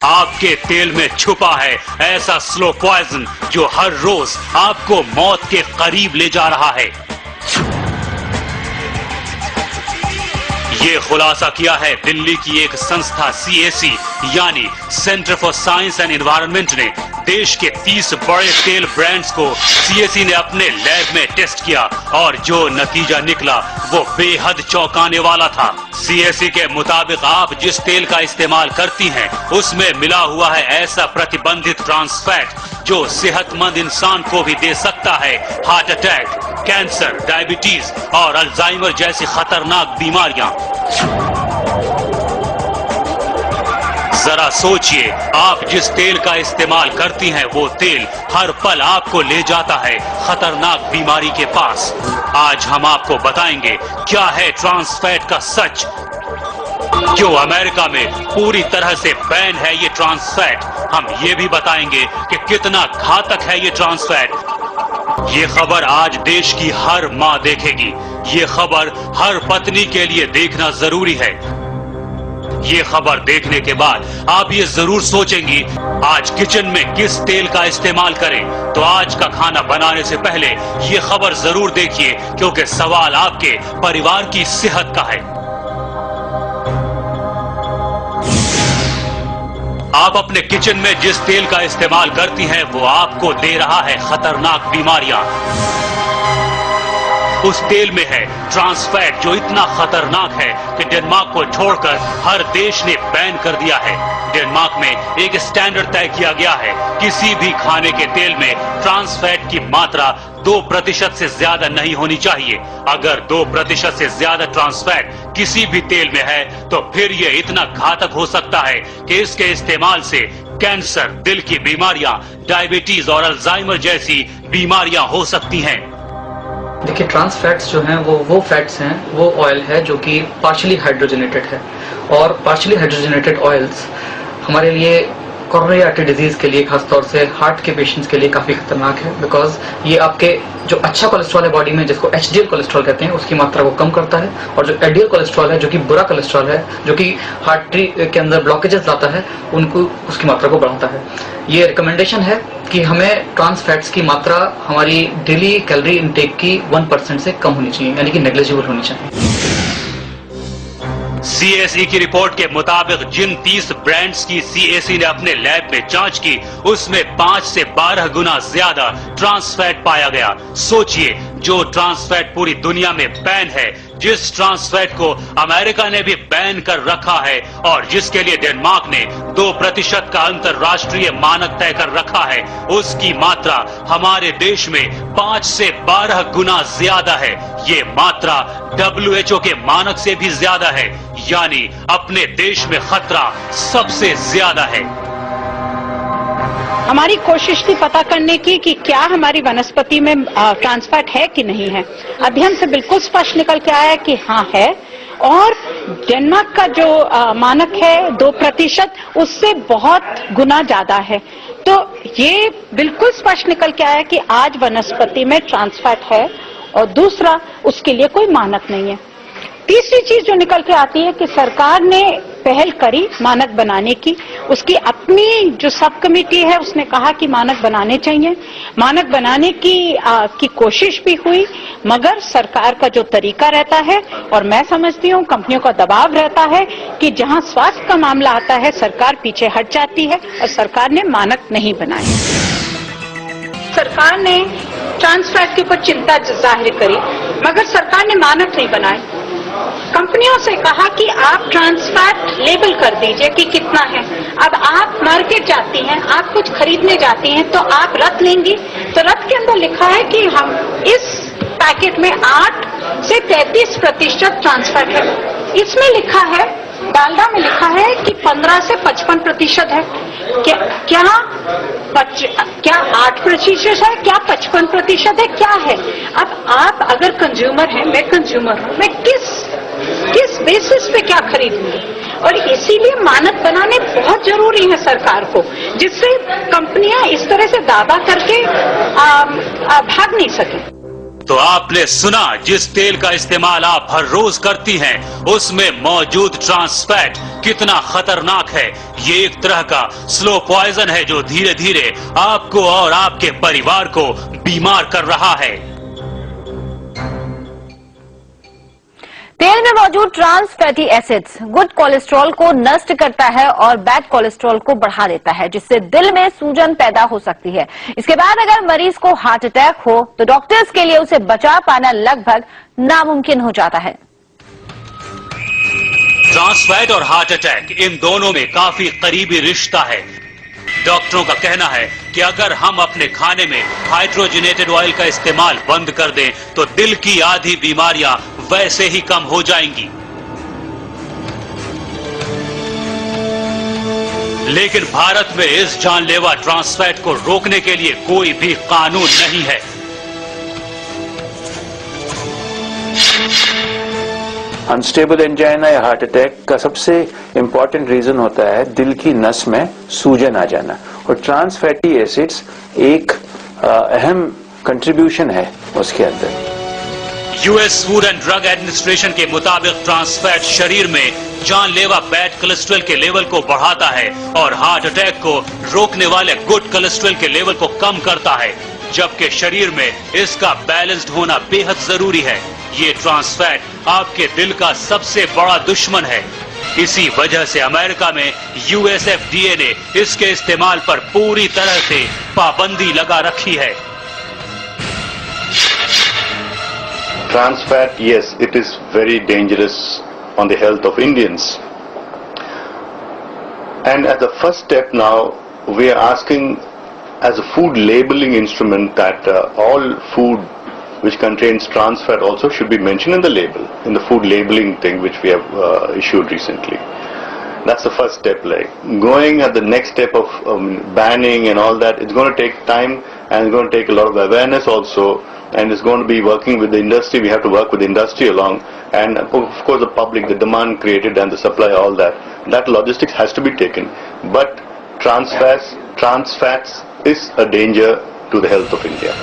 आपके तेल में छुपा है ऐसा स्लो पॉइजन जो हर रोज आपको मौत के करीब ले जा रहा है। ये खुलासा किया है दिल्ली की एक संस्था CAC यानी centre for science and environment ने। देश के 30 बड़े तेल ब्रांड्स को CAC ने अपने लैब में टेस्ट किया और जो नतीजा निकला वो बेहद चौंकाने वाला था। CAC के मुताबिक आप जिस तेल का इस्तेमाल करती हैं उसमें मिला हुआ है ऐसा प्रतिबंधित ट्रांस फैट जो सेहतमंद इंसान को भी दे सकता है हार्ट अटैक, कैंसर, डायबिटीज और अल्जाइमर जैसी खतरनाक बीमारियां। जरा सोचिए, आप जिस तेल का इस्तेमाल करती हैं वो तेल हर पल आपको ले जाता है खतरनाक बीमारी के पास। आज हम आपको बताएंगे क्या है ट्रांस फैट का सच, क्यों अमेरिका में पूरी तरह से बैन है ये ट्रांस फैट। हम ये भी बताएंगे कि कितना घातक है ये ट्रांस फैट। ये खबर आज देश की हर माँ देखेगी। ये खबर हर पत्नी के लिए देखना जरूरी है। ये खबर देखने के बाद आप ये जरूर सोचेंगी आज किचन में किस तेल का इस्तेमाल करें। तो आज का खाना बनाने से पहले ये खबर जरूर देखिए, क्योंकि सवाल आपके परिवार की सेहत का है। आप अपने किचन में जिस तेल का इस्तेमाल करती हैं वो आपको दे रहा है खतरनाक बीमारियां। उस तेल में है ट्रांस फैट जो इतना खतरनाक है कि डेनमार्क को छोड़कर हर देश ने बैन कर दिया है। डेनमार्क में एक स्टैंडर्ड तय किया गया है, किसी भी खाने के तेल में ट्रांस फैट की मात्रा 2% से ज्यादा नहीं होनी चाहिए। अगर 2% से ज्यादा ट्रांस फैट किसी भी तेल में है तो फिर ये इतना घातक हो सकता है कि इसके इस्तेमाल से कैंसर, दिल की बीमारियां, डायबिटीज और अल्जाइमर जैसी बीमारियां हो सकती हैं। देखिए, ट्रांस फैट्स जो हैं वो फैट्स हैं, वो ऑयल है जो कि पार्शियली हाइड्रोजनेटेड है। और पार्शियली हाइड्रोजनेटेड ऑयल्स हमारे लिए कोरोनरी आर्टरी डिजीज के लिए, खासतौर से हार्ट के पेशेंट्स के लिए काफी खतरनाक है। बिकॉज ये आपके जो अच्छा कोलेस्ट्रॉल है बॉडी में, जिसको HDL कोलेस्ट्रॉल कहते हैं, उसकी मात्रा को कम करता है। और जो LDL कोलेस्ट्रॉल है जो कि बुरा कोलेस्ट्रॉल है, जो कि हार्टरी के अंदर ब्लॉकेजेस लाता है, उनको उसकी मात्रा को बढ़ाता है। ये रिकमेंडेशन है कि हमें ट्रांस फैट्स की मात्रा हमारी डेली कैलोरी इनटेक की 1% से कम होनी चाहिए, यानी कि नेग्लिजिबल होनी चाहिए। CAC की रिपोर्ट के मुताबिक जिन 30 ब्रांड्स की CAC ने अपने लैब में जांच की उसमें 5 से 12 गुना ज्यादा ट्रांस फैट पाया गया। सोचिए, जो ट्रांस फैट पूरी दुनिया में बैन है, जिस ट्रांस फैट को अमेरिका ने भी बैन कर रखा है और जिसके लिए डेनमार्क ने 2% का अंतरराष्ट्रीय मानक तय कर रखा है, उसकी मात्रा हमारे देश में 5 से 12 गुना ज्यादा है। ये मात्रा WHO के मानक से भी ज्यादा है, यानी अपने देश में खतरा सबसे ज्यादा है। हमारी कोशिश थी पता करने की कि क्या हमारी वनस्पति में ट्रांस फैट है कि नहीं है। अध्ययन से बिल्कुल स्पष्ट निकल के आया कि हाँ है। और डेनमार्क का जो मानक है 2%, उससे बहुत गुना ज्यादा है। तो ये बिल्कुल स्पष्ट निकल के आया कि आज वनस्पति में ट्रांस फैट है। और दूसरा, उसके लिए कोई मानक नहीं है। तीसरी चीज जो निकल के आती है कि सरकार ने पहल करी मानक बनाने की। उसकी अपनी जो सब कमेटी है उसने कहा कि मानक बनाने चाहिए। मानक बनाने की कोशिश भी हुई, मगर सरकार का जो तरीका रहता है, और मैं समझती हूँ कंपनियों का दबाव रहता है कि जहाँ स्वास्थ्य का मामला आता है सरकार पीछे हट जाती है और सरकार ने मानक नहीं बनाए। सरकार ने ट्रांस फैट के ऊपर चिंता जाहिर करी, मगर सरकार ने मानक नहीं बनाए। कंपनियों से कहा कि आप ट्रांस फैट लेबल कर दीजिए कि कितना है। अब आप मार्केट जाती हैं, आप कुछ खरीदने जाती हैं, तो आप रत लेंगी, तो रत के अंदर लिखा है कि हम इस पैकेट में 8 से 33% ट्रांस फैट है। इसमें लिखा है, डालडा में लिखा है कि 15 से 55% है। क्या 8% है, क्या 55% है, क्या है? अब आप अगर कंज्यूमर हैं, मैं कंज्यूमर हूं, मैं किस बेसिस पे क्या खरीदूंगी? और इसीलिए मानक बनाने बहुत जरूरी है सरकार को, जिससे कंपनियां इस तरह से दावा करके भाग नहीं सके। तो आपने सुना, जिस तेल का इस्तेमाल आप हर रोज करती हैं उसमें मौजूद ट्रांस फैट कितना खतरनाक है। ये एक तरह का स्लो पॉइजन है जो धीरे धीरे आपको और आपके परिवार को बीमार कर रहा है। तेल में मौजूद trans fatty acids good cholesterol को नष्ट करता है और बैड कोलेस्ट्रॉल को बढ़ा देता है, जिससे दिल में सूजन पैदा हो सकती है। इसके बाद अगर मरीज को हार्ट अटैक हो तो डॉक्टर्स के लिए उसे बचा पाना लगभग नामुमकिन हो जाता है। ट्रांस फैट और हार्ट अटैक, इन दोनों में काफी करीबी रिश्ता है। डॉक्टरों का कहना है कि अगर हम अपने खाने में हाइड्रोजनेटेड ऑयल का इस्तेमाल बंद कर दें तो दिल की आधी बीमारियां वैसे ही कम हो जाएंगी। लेकिन भारत में इस जानलेवा ट्रांस फैट को रोकने के लिए कोई भी कानून नहीं है। अनस्टेबल एंजाइना या हार्ट अटैक का सबसे इंपॉर्टेंट रीजन होता है दिल की नस में सूजन आ जाना, और ट्रांस फैटी एसिड्स एक अहम कंट्रीब्यूशन है उसके अंदर। US food and drug administration के मुताबिक ट्रांस फैट शरीर में जानलेवा बैड कोलेस्ट्रॉल के लेवल को बढ़ाता है और हार्ट अटैक को रोकने वाले गुड कोलेस्ट्रॉल के लेवल को कम करता है, जबकि शरीर में इसका बैलेंस्ड होना बेहद जरूरी है। ये ट्रांस फैट आपके दिल का सबसे बड़ा दुश्मन है। इसी वजह से अमेरिका में यूएसएफडीए ने इसके इस्तेमाल पर पूरी तरह से पाबंदी लगा रखी है। Trans fat, yes, it is very dangerous on the health of Indians. And as a first step now, we are asking as a food labeling instrument that all food which contains trans fat also should be mentioned in the label, in the food labeling thing which we have issued recently. That's the first step. Like going at the next step of banning and all that, it's going to take time and it's going to take a lot of awareness also, and it's going to be working with the industry. We have to work with the industry along, and of course the public, the demand created and the supply, all that. That logistics has to be taken. But trans fats is a danger to the health of India.